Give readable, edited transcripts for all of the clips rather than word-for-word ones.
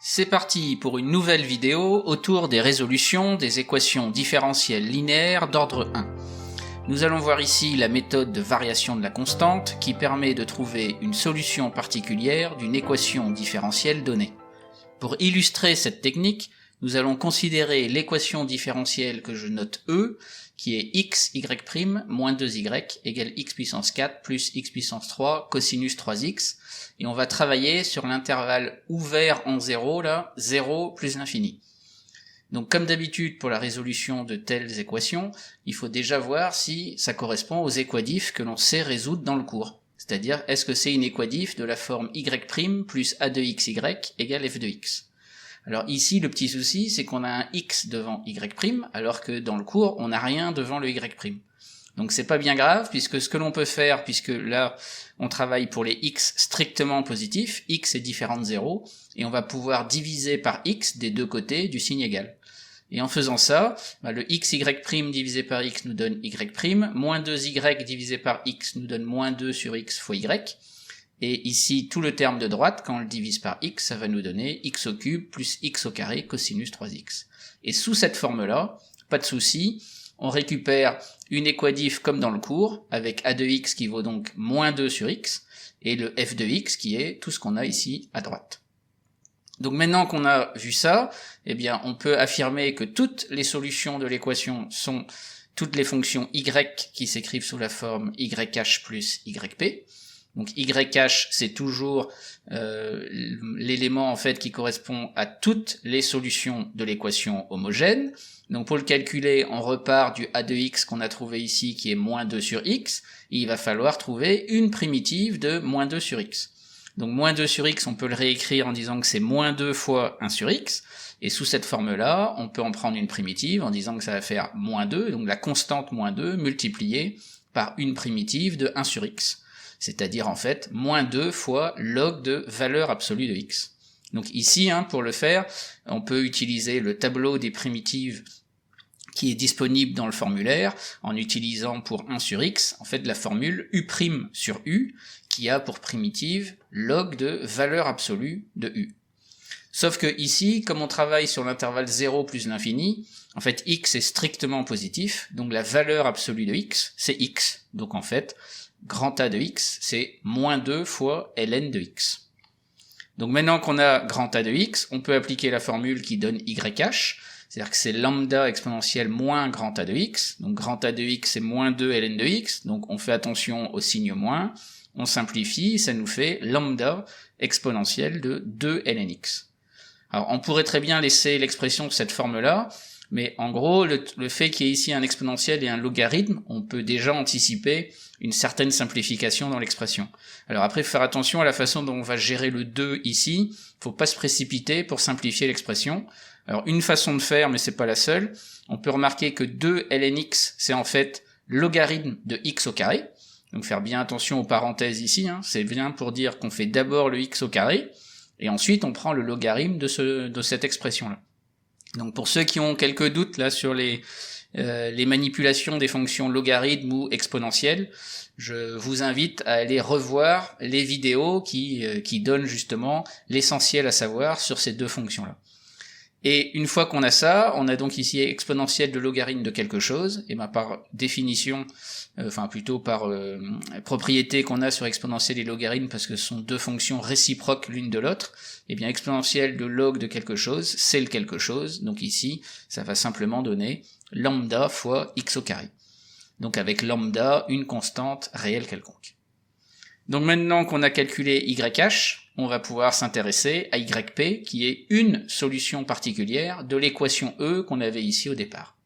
C'est parti pour une nouvelle vidéo autour des résolutions des équations différentielles linéaires d'ordre 1. Nous allons voir ici la méthode de variation de la constante qui permet de trouver une solution particulière d'une équation différentielle donnée. Pour illustrer cette technique, nous allons considérer l'équation différentielle que je note E, qui est x, y', moins 2y égale x puissance 4 plus x puissance 3 cosinus 3x, et on va travailler sur l'intervalle ouvert en 0, là, 0 plus l'infini. Donc comme d'habitude pour la résolution de telles équations, il faut déjà voir si ça correspond aux équadifs que l'on sait résoudre dans le cours. C'est-à-dire, est-ce que c'est une équadif de la forme y' plus a de xy égale f de x. Alors ici, le petit souci, c'est qu'on a un x devant y', alors que dans le cours, on n'a rien devant le y'. Donc c'est pas bien grave, puisque ce que l'on peut faire, puisque là, on travaille pour les x strictement positifs, x est différent de 0, et on va pouvoir diviser par x des deux côtés du signe égal. Et en faisant ça, le xy' divisé par x nous donne y', moins 2y divisé par x nous donne moins 2 sur x fois y, et ici, tout le terme de droite, quand on le divise par x, ça va nous donner x au cube plus x au carré cosinus 3x. Et sous cette forme-là, pas de souci, on récupère une équadif comme dans le cours, avec a de x qui vaut donc moins 2 sur x, et le f de x qui est tout ce qu'on a ici à droite. Donc maintenant qu'on a vu ça, eh bien on peut affirmer que toutes les solutions de l'équation sont toutes les fonctions y qui s'écrivent sous la forme yh plus yp. Donc yh c'est toujours l'élément en fait qui correspond à toutes les solutions de l'équation homogène. Donc pour le calculer, on repart du a de x qu'on a trouvé ici qui est moins 2 sur x, et il va falloir trouver une primitive de moins 2 sur x. Donc moins 2 sur x, on peut le réécrire en disant que c'est moins 2 fois 1 sur x, et sous cette forme-là, on peut en prendre une primitive en disant que ça va faire moins 2, donc la constante moins 2 multipliée par une primitive de 1 sur x. C'est-à-dire en fait moins 2 fois log de valeur absolue de x. Donc ici, pour le faire, on peut utiliser le tableau des primitives qui est disponible dans le formulaire en utilisant pour 1 sur x, en fait la formule u' sur u qui a pour primitive log de valeur absolue de u. Sauf que ici, comme on travaille sur l'intervalle 0 plus l'infini, en fait x est strictement positif, donc la valeur absolue de x, c'est x. Donc en fait, grand A de x, c'est moins 2 fois ln de x. Donc maintenant qu'on a grand A de x, on peut appliquer la formule qui donne yh, c'est-à-dire que c'est lambda exponentielle moins grand A de x, donc grand A de x c'est moins 2 ln de x, donc on fait attention au signe moins, on simplifie, ça nous fait lambda exponentielle de 2 ln x. Alors on pourrait très bien laisser l'expression de cette forme-là, mais en gros, le fait qu'il y ait ici un exponentiel et un logarithme, on peut déjà anticiper une certaine simplification dans l'expression. Alors après, faut faire attention à la façon dont on va gérer le 2 ici, faut pas se précipiter pour simplifier l'expression. Alors une façon de faire, mais c'est pas la seule, on peut remarquer que 2 ln x, c'est en fait logarithme de x au carré, donc faire bien attention aux parenthèses ici, c'est bien pour dire qu'on fait d'abord le x au carré, et ensuite on prend le logarithme de cette expression-là. Donc pour ceux qui ont quelques doutes là sur les manipulations des fonctions logarithmes ou exponentielles, je vous invite à aller revoir les vidéos qui donnent justement l'essentiel à savoir sur ces deux fonctions-là. Et une fois qu'on a ça, on a donc ici exponentielle de logarithme de quelque chose, et par définition, plutôt par propriété qu'on a sur exponentielle et logarithme, parce que ce sont deux fonctions réciproques l'une de l'autre, et bien exponentielle de log de quelque chose, c'est le quelque chose, donc ici, ça va simplement donner lambda fois x au carré. Donc avec lambda, une constante réelle quelconque. Donc maintenant qu'on a calculé yh, on va pouvoir s'intéresser à yp, qui est une solution particulière de l'équation E qu'on avait ici au départ.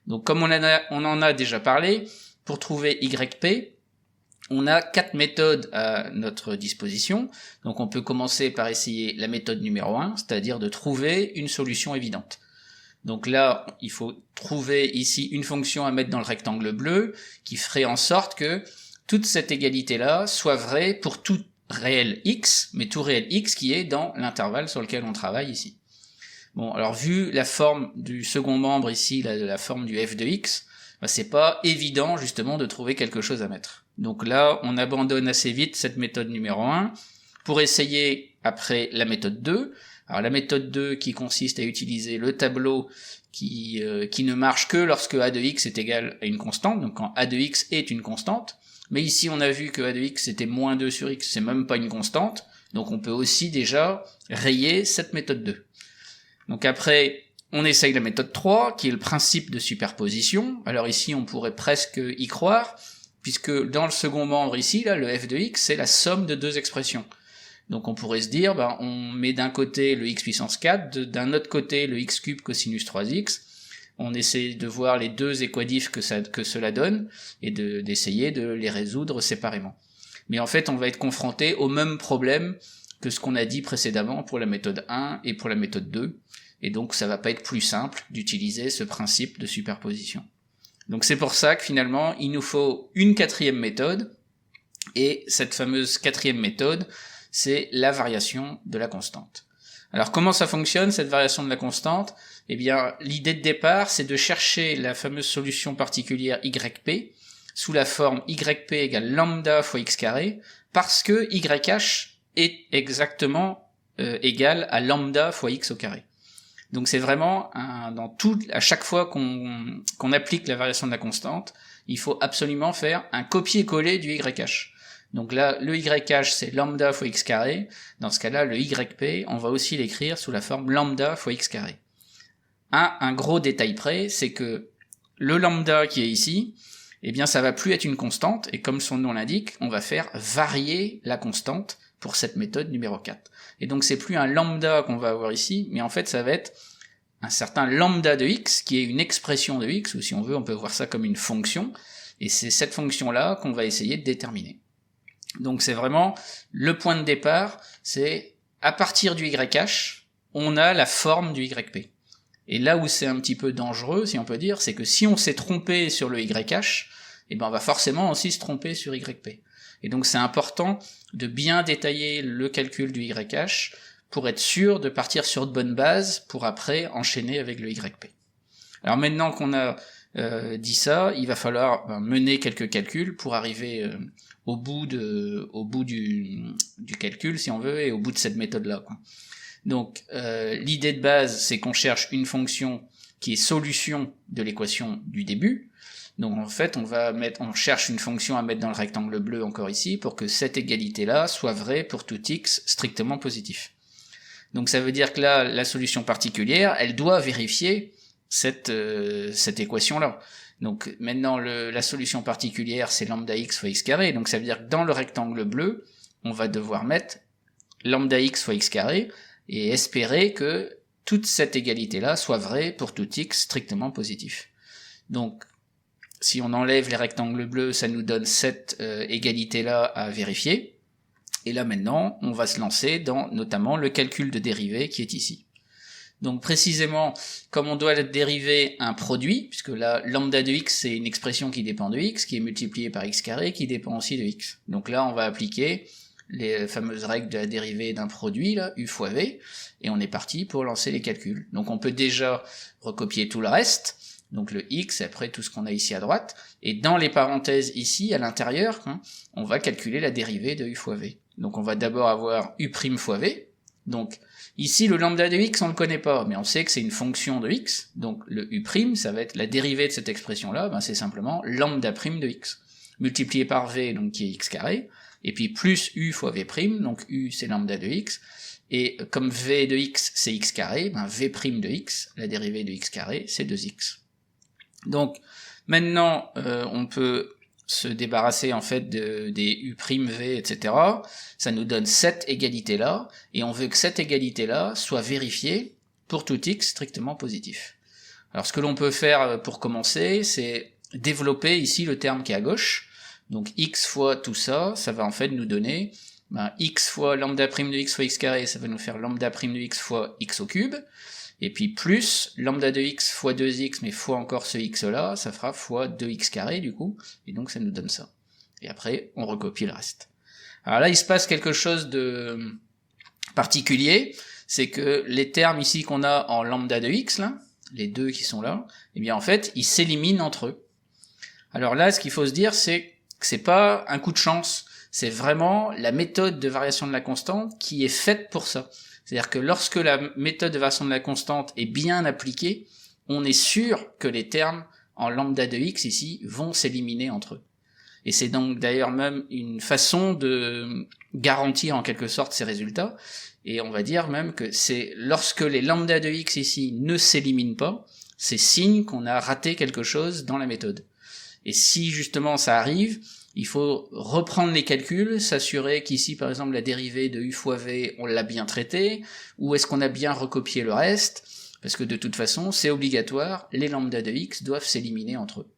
Donc comme on en a déjà parlé, pour trouver yp, on a 4 méthodes à notre disposition. Donc on peut commencer par essayer la méthode numéro 1, c'est-à-dire de trouver une solution évidente. Donc là, il faut trouver ici une fonction à mettre dans le rectangle bleu, qui ferait en sorte que toute cette égalité-là soit vraie pour tout réel x, mais tout réel x qui est dans l'intervalle sur lequel on travaille ici. Bon, alors vu la forme du second membre ici, la forme du f de x, c'est pas évident justement de trouver quelque chose à mettre. Donc là, on abandonne assez vite cette méthode numéro 1 pour essayer après la méthode 2, Alors la méthode 2 qui consiste à utiliser le tableau qui ne marche que lorsque a de x est égal à une constante, donc quand a de x est une constante, mais ici on a vu que a de x c'était moins 2 sur x, c'est même pas une constante, donc on peut aussi déjà rayer cette méthode 2. Donc après, on essaye la méthode 3, qui est le principe de superposition. Alors ici, on pourrait presque y croire, puisque dans le second membre ici, là, le f de x, c'est la somme de deux expressions. Donc on pourrait se dire, on met d'un côté le x puissance 4, d'un autre côté le x cube cosinus 3x, on essaie de voir les deux équadifs que cela donne, et d'essayer de les résoudre séparément. Mais en fait, on va être confronté au même problème que ce qu'on a dit précédemment pour la méthode 1 et pour la méthode 2, et donc ça va pas être plus simple d'utiliser ce principe de superposition. Donc c'est pour ça que finalement, il nous faut une quatrième méthode, et cette fameuse quatrième méthode, c'est la variation de la constante. Alors comment ça fonctionne, cette variation de la constante? Eh bien, l'idée de départ, c'est de chercher la fameuse solution particulière yp, sous la forme yp égale lambda fois x carré, parce que yh est exactement égal à lambda fois x au carré. Donc c'est vraiment à chaque fois qu'on applique la variation de la constante, il faut absolument faire un copier-coller du YH. Donc là, le YH c'est lambda fois x carré, dans ce cas-là, le YP, on va aussi l'écrire sous la forme lambda fois x carré. Un gros détail près, c'est que le lambda qui est ici, eh bien ça va plus être une constante, et comme son nom l'indique, on va faire varier la constante pour cette méthode numéro 4. Et donc c'est plus un lambda qu'on va avoir ici, mais en fait ça va être un certain lambda de x, qui est une expression de x, ou si on veut, on peut voir ça comme une fonction, et c'est cette fonction-là qu'on va essayer de déterminer. Donc c'est vraiment le point de départ, c'est à partir du YH, on a la forme du YP. Et là où c'est un petit peu dangereux, si on peut dire, c'est que si on s'est trompé sur le YH, eh ben on va forcément aussi se tromper sur YP. Et donc c'est important de bien détailler le calcul du YH pour être sûr de partir sur de bonnes bases pour après enchaîner avec le YP. Alors maintenant qu'on a dit ça, il va falloir mener quelques calculs pour arriver au bout du calcul, si on veut, et au bout de cette méthode-là, quoi. Donc l'idée de base, c'est qu'on cherche une fonction qui est solution de l'équation du début. Donc en fait, on cherche une fonction à mettre dans le rectangle bleu encore ici pour que cette égalité-là soit vraie pour tout x strictement positif. Donc ça veut dire que là, la solution particulière, elle doit vérifier cette équation-là. Donc maintenant, la solution particulière, c'est lambda x fois x carré. Donc ça veut dire que dans le rectangle bleu, on va devoir mettre lambda x fois x carré et espérer que toute cette égalité-là soit vraie pour tout x strictement positif. Donc si on enlève les rectangles bleus, ça nous donne cette égalité-là à vérifier. Et là maintenant, on va se lancer dans notamment le calcul de dérivée qui est ici. Donc précisément, comme on doit dériver un produit, puisque là, lambda de x, c'est une expression qui dépend de x, qui est multipliée par x carré, qui dépend aussi de x. Donc là, on va appliquer les fameuses règles de la dérivée d'un produit, là, u fois v, et on est parti pour lancer les calculs. Donc on peut déjà recopier tout le reste, donc le x, après tout ce qu'on a ici à droite, et dans les parenthèses ici, à l'intérieur, on va calculer la dérivée de u fois v. Donc on va d'abord avoir u' fois v, donc ici le lambda de x on ne le connaît pas, mais on sait que c'est une fonction de x, donc le u', ça va être la dérivée de cette expression-là, c'est simplement lambda' de x, multiplié par v, donc qui est x carré, et puis plus u fois v', donc u c'est lambda de x, et comme v de x c'est x carré, v' de x, la dérivée de x carré, c'est 2x. Donc maintenant on peut se débarrasser en fait des u', v, etc. Ça nous donne cette égalité-là, et on veut que cette égalité-là soit vérifiée pour tout x strictement positif. Alors ce que l'on peut faire pour commencer, c'est développer ici le terme qui est à gauche, donc x fois tout ça, ça va en fait nous donner x fois lambda' de x fois x carré, ça va nous faire lambda' de x fois x au cube, et puis plus lambda de x fois 2x, mais fois encore ce x là, ça fera fois 2x carré du coup, et donc ça nous donne ça. Et après, on recopie le reste. Alors là, il se passe quelque chose de particulier, c'est que les termes ici qu'on a en lambda de x, là, les deux qui sont là, eh bien en fait, ils s'éliminent entre eux. Alors là, ce qu'il faut se dire, c'est que c'est pas un coup de chance, c'est vraiment la méthode de variation de la constante qui est faite pour ça. C'est-à-dire que lorsque la méthode de variation de la constante est bien appliquée, on est sûr que les termes en lambda de x ici vont s'éliminer entre eux. Et c'est donc d'ailleurs même une façon de garantir en quelque sorte ces résultats, et on va dire même que c'est lorsque les lambda de x ici ne s'éliminent pas, c'est signe qu'on a raté quelque chose dans la méthode. Et si justement ça arrive, il faut reprendre les calculs, s'assurer qu'ici par exemple la dérivée de u fois v, on l'a bien traitée, ou est-ce qu'on a bien recopié le reste, parce que de toute façon c'est obligatoire, les lambda de x doivent s'éliminer entre eux.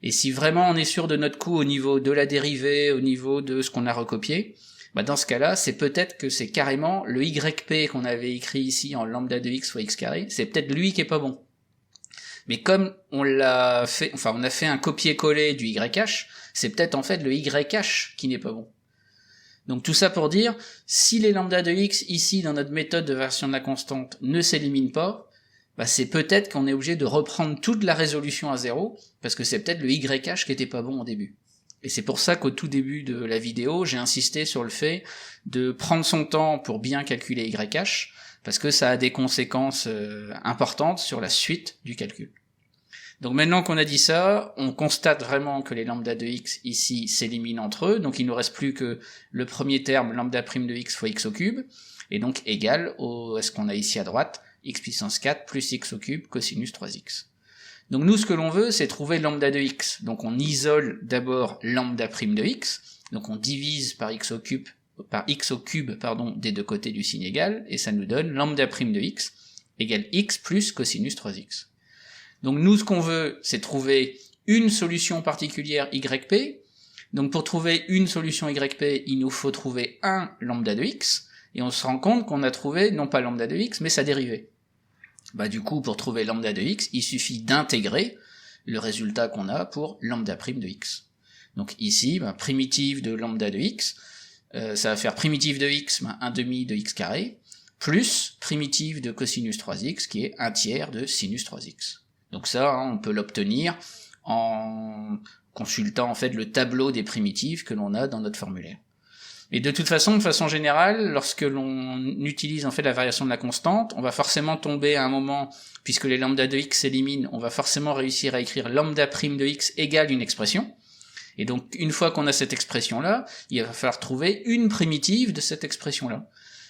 Et si vraiment on est sûr de notre coup au niveau de la dérivée, au niveau de ce qu'on a recopié, bah dans ce cas-là, c'est peut-être que c'est carrément le yp qu'on avait écrit ici en lambda de x fois x carré, c'est peut-être lui qui est pas bon. Mais comme on l'a fait, enfin on a fait un copier-coller du YH, c'est peut-être en fait le YH qui n'est pas bon. Donc tout ça pour dire, si les lambda de x ici dans notre méthode de variation de la constante ne s'éliminent pas, bah c'est peut-être qu'on est obligé de reprendre toute la résolution à zéro, parce que c'est peut-être le YH qui était pas bon au début. Et c'est pour ça qu'au tout début de la vidéo, j'ai insisté sur le fait de prendre son temps pour bien calculer YH, parce que ça a des conséquences importantes sur la suite du calcul. Donc maintenant qu'on a dit ça, on constate vraiment que les lambda de x ici s'éliminent entre eux, donc il ne nous reste plus que le premier terme lambda prime de x fois x au cube, et donc égal à ce qu'on a ici à droite, x puissance 4 plus x au cube cosinus 3x. Donc nous ce que l'on veut c'est trouver lambda de x, donc on isole d'abord lambda prime de x, donc on divise par x au cube des deux côtés du signe égal, et ça nous donne lambda prime de x égale x plus cosinus 3x. Donc nous ce qu'on veut c'est trouver une solution particulière yp, donc pour trouver une solution yp il nous faut trouver un lambda de x, et on se rend compte qu'on a trouvé non pas lambda de x mais sa dérivée. Bah du coup pour trouver lambda de x il suffit d'intégrer le résultat qu'on a pour lambda prime de x. Donc ici primitive de lambda de x, ça va faire primitive de x 1/2 de x carré, plus primitive de cosinus 3x qui est 1/3 de sinus 3x. Donc ça, on peut l'obtenir en consultant en fait le tableau des primitives que l'on a dans notre formulaire. Et de toute façon, de façon générale, lorsque l'on utilise en fait la variation de la constante, on va forcément tomber à un moment, puisque les lambda de x s'éliminent, on va forcément réussir à écrire lambda prime de x égale une expression. Et donc une fois qu'on a cette expression-là, il va falloir trouver une primitive de cette expression-là.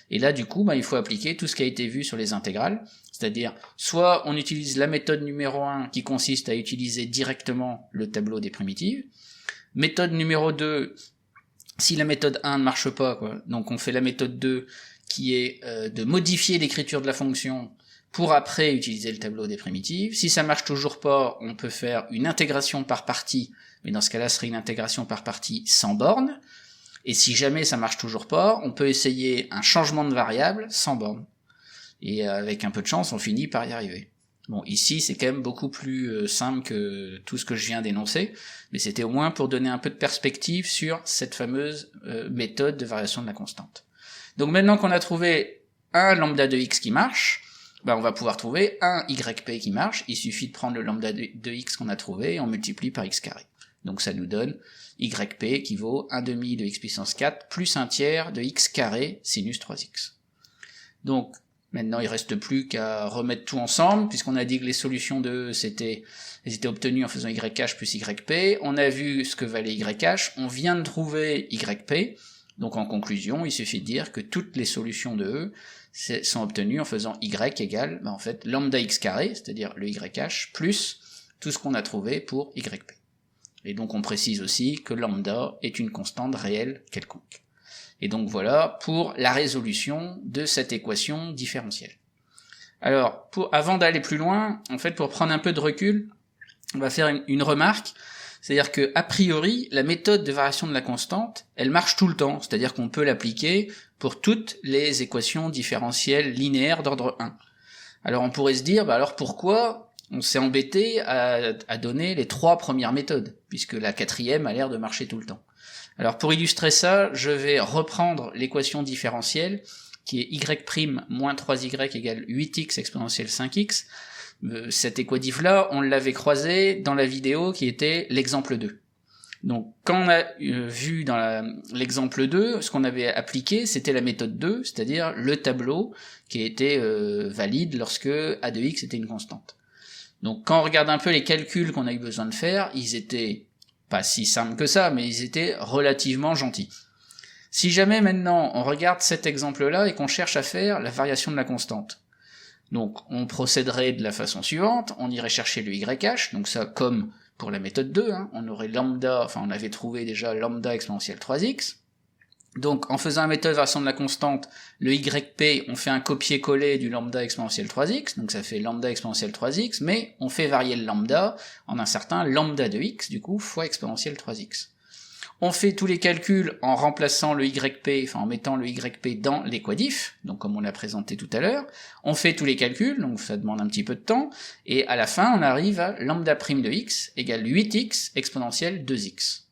Et là, du coup, il faut appliquer tout ce qui a été vu sur les intégrales, c'est-à-dire soit on utilise la méthode numéro 1 qui consiste à utiliser directement le tableau des primitives, méthode numéro 2, si la méthode 1 ne marche pas, donc on fait la méthode 2 qui est de modifier l'écriture de la fonction pour après utiliser le tableau des primitives. Si ça marche toujours pas, on peut faire une intégration par partie, mais dans ce cas-là, ce serait une intégration par partie sans borne. Et si jamais ça marche toujours pas, on peut essayer un changement de variable sans borne. Et avec un peu de chance, on finit par y arriver. Bon, ici, c'est quand même beaucoup plus simple que tout ce que je viens d'énoncer, mais c'était au moins pour donner un peu de perspective sur cette fameuse méthode de variation de la constante. Donc maintenant qu'on a trouvé un lambda de x qui marche, on va pouvoir trouver un yp qui marche. Il suffit de prendre le lambda de x qu'on a trouvé et on multiplie par x carré. Donc ça nous donne yp qui vaut 1/2 de x puissance 4 plus 1/3 de x carré sinus 3x. Donc maintenant il reste plus qu'à remettre tout ensemble, puisqu'on a dit que les solutions de E étaient obtenues en faisant YH plus YP, on a vu ce que valait YH, on vient de trouver YP, donc en conclusion il suffit de dire que toutes les solutions de E sont obtenues en faisant Y égale en fait lambda x carré, c'est-à-dire le YH, plus tout ce qu'on a trouvé pour YP. Et donc on précise aussi que lambda est une constante réelle quelconque. Et donc voilà pour la résolution de cette équation différentielle. Alors, avant d'aller plus loin, en fait pour prendre un peu de recul, on va faire une remarque, c'est-à-dire que a priori, la méthode de variation de la constante, elle marche tout le temps, c'est-à-dire qu'on peut l'appliquer pour toutes les équations différentielles linéaires d'ordre 1. Alors on pourrait se dire, alors pourquoi on s'est embêté à donner les 3 premières méthodes, puisque la 4e a l'air de marcher tout le temps. Alors pour illustrer ça, je vais reprendre l'équation différentielle, qui est y' moins 3y égale 8x exponentielle 5x. Cette équatif-là, on l'avait croisée dans la vidéo qui était l'exemple 2. Donc quand on a vu dans l'exemple 2, ce qu'on avait appliqué, c'était la méthode 2, c'est-à-dire le tableau qui était valide lorsque a de x était une constante. Donc quand on regarde un peu les calculs qu'on a eu besoin de faire, ils étaient pas si simples que ça, mais ils étaient relativement gentils. Si jamais maintenant on regarde cet exemple-là et qu'on cherche à faire la variation de la constante, donc on procéderait de la façon suivante, on irait chercher le YH, donc ça comme pour la méthode 2, on aurait lambda, enfin on avait trouvé déjà lambda exponentielle 3x, donc en faisant la méthode variation de la constante, le YP, on fait un copier-coller du lambda exponentielle 3x, donc ça fait lambda exponentielle 3x, mais on fait varier le lambda en un certain lambda de x, du coup, fois exponentielle 3x. On fait tous les calculs en remplaçant le YP, enfin en mettant le YP dans l'équadif, donc comme on l'a présenté tout à l'heure. On fait tous les calculs, donc ça demande un petit peu de temps, et à la fin on arrive à lambda prime de x égale 8x exponentielle 2x.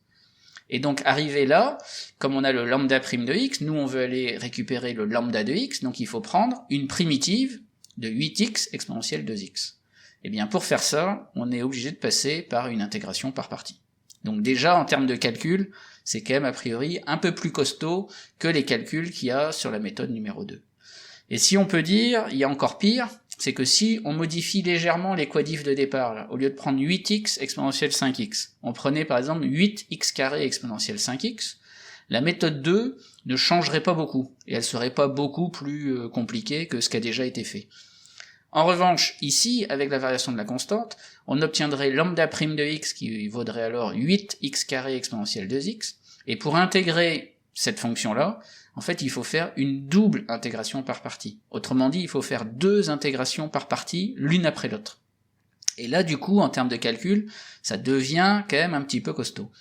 Et donc arrivé là, comme on a le lambda prime de x, nous on veut aller récupérer le lambda de x, donc il faut prendre une primitive de 8x exponentielle 2x. Et bien pour faire ça, on est obligé de passer par une intégration par partie. Donc déjà, en termes de calcul, c'est quand même a priori un peu plus costaud que les calculs qu'il y a sur la méthode numéro 2. Et si on peut dire, il y a encore pire, c'est que si on modifie légèrement les quadifs de départ, là, au lieu de prendre 8x exponentielle 5x, on prenait par exemple 8x carré exponentielle 5x, la méthode 2 ne changerait pas beaucoup, et elle serait pas beaucoup plus compliquée que ce qui a déjà été fait. En revanche, ici, avec la variation de la constante, on obtiendrait lambda prime de x qui vaudrait alors 8x carré exponentielle 2x, et pour intégrer cette fonction-là, en fait, il faut faire une double intégration par partie. Autrement dit, il faut faire 2 intégrations par partie, l'une après l'autre. Et là, du coup, en termes de calcul, ça devient quand même un petit peu costaud.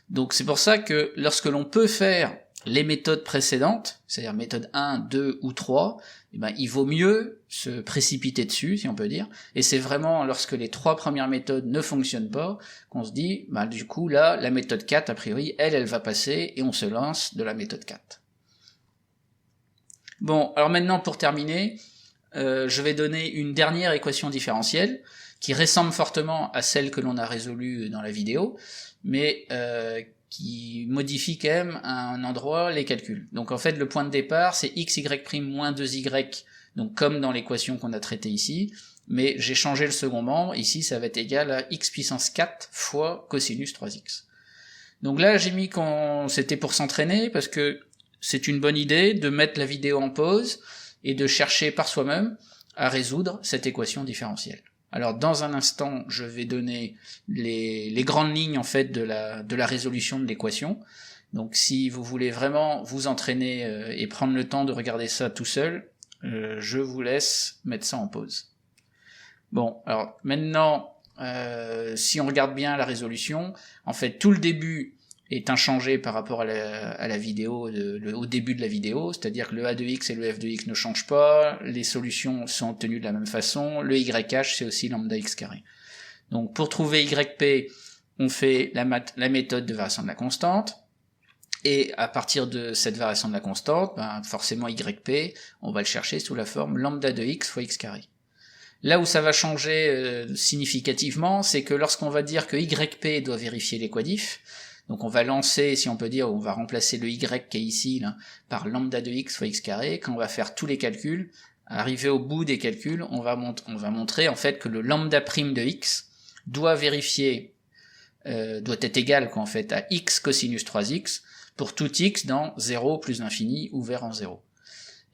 Donc c'est pour ça que lorsque l'on peut faire les méthodes précédentes, c'est-à-dire méthode 1, 2 ou 3, eh ben, il vaut mieux se précipiter dessus, si on peut dire, et c'est vraiment lorsque les 3 premières méthodes ne fonctionnent pas, qu'on se dit, bah, du coup, là, la méthode 4, a priori, elle va passer, et on se lance de la méthode 4. Bon, alors maintenant, pour terminer, je vais donner une dernière équation différentielle, qui ressemble fortement à celle que l'on a résolue dans la vidéo, mais qui modifie quand même à un endroit les calculs. Donc en fait le point de départ c'est xy' moins 2y, donc comme dans l'équation qu'on a traitée ici, mais j'ai changé le second membre, ici ça va être égal à x puissance 4 fois cosinus 3x. Donc là j'ai mis qu'on c'était pour s'entraîner, parce que c'est une bonne idée de mettre la vidéo en pause et de chercher par soi-même à résoudre cette équation différentielle. Alors dans un instant, je vais donner les grandes lignes en fait de la résolution de l'équation. Donc si vous voulez vraiment vous entraîner et prendre le temps de regarder ça tout seul, je vous laisse mettre ça en pause. Bon, alors maintenant, si on regarde bien la résolution, en fait tout le début est inchangé par rapport à la vidéo, au début de la vidéo, c'est-à-dire que le a de x et le f de x ne changent pas, les solutions sont obtenues de la même façon, le yh c'est aussi lambda x carré. Donc pour trouver yp, on fait la méthode de variation de la constante, et à partir de cette variation de la constante, ben forcément yp, on va le chercher sous la forme lambda de x fois x carré. Là où ça va changer significativement, c'est que lorsqu'on va dire que yp doit vérifier les quadifs, donc on va lancer, si on peut dire, on va remplacer le y qui est ici là, par lambda de x fois x carré. Quand on va faire tous les calculs, arrivé au bout des calculs, on va montrer en fait que le lambda prime de x doit vérifier, doit être égal en fait à x cosinus 3x pour tout x dans 0 plus l'infini ouvert en 0.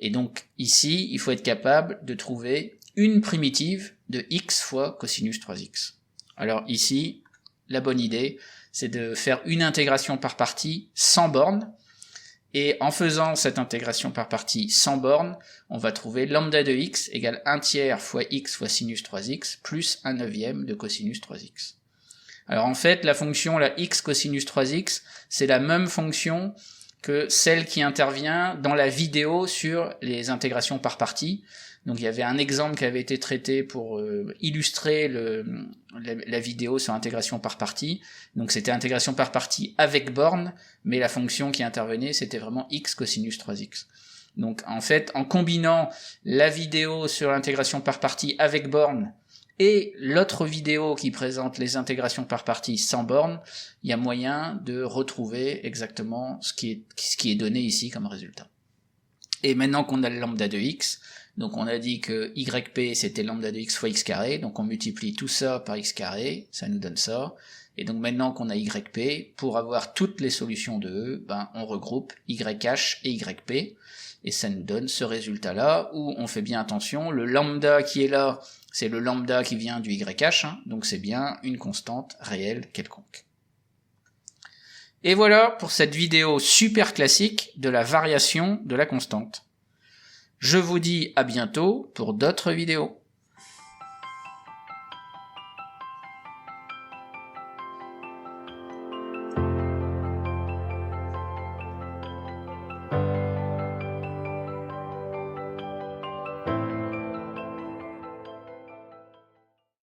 Et donc ici, il faut être capable de trouver une primitive de x fois cosinus 3x. Alors ici, la bonne idée, c'est de faire une intégration par partie sans borne, et en faisant cette intégration par partie sans borne, on va trouver lambda de x égale 1/3 fois x fois sinus 3x plus 1/9 de cosinus 3x. Alors en fait, la fonction la x cosinus 3x, c'est la même fonction que celle qui intervient dans la vidéo sur les intégrations par partie. Donc il y avait un exemple qui avait été traité pour illustrer la vidéo sur intégration par partie. Donc c'était intégration par partie avec borne, mais la fonction qui intervenait c'était vraiment x cosinus 3x. Donc en fait, en combinant la vidéo sur l'intégration par partie avec borne Et l'autre vidéo qui présente les intégrations par partie sans borne, il y a moyen de retrouver exactement ce qui est donné ici comme résultat. Et maintenant qu'on a le lambda de x, donc on a dit que yp c'était lambda de x fois x carré, donc on multiplie tout ça par x carré, ça nous donne ça. Et donc maintenant qu'on a yp, pour avoir toutes les solutions de E, ben on regroupe yh et yp, et ça nous donne ce résultat-là, où on fait bien attention, le lambda qui est là, c'est le lambda qui vient du yh, hein, donc c'est bien une constante réelle quelconque. Et voilà pour cette vidéo super classique de la variation de la constante. Je vous dis à bientôt pour d'autres vidéos.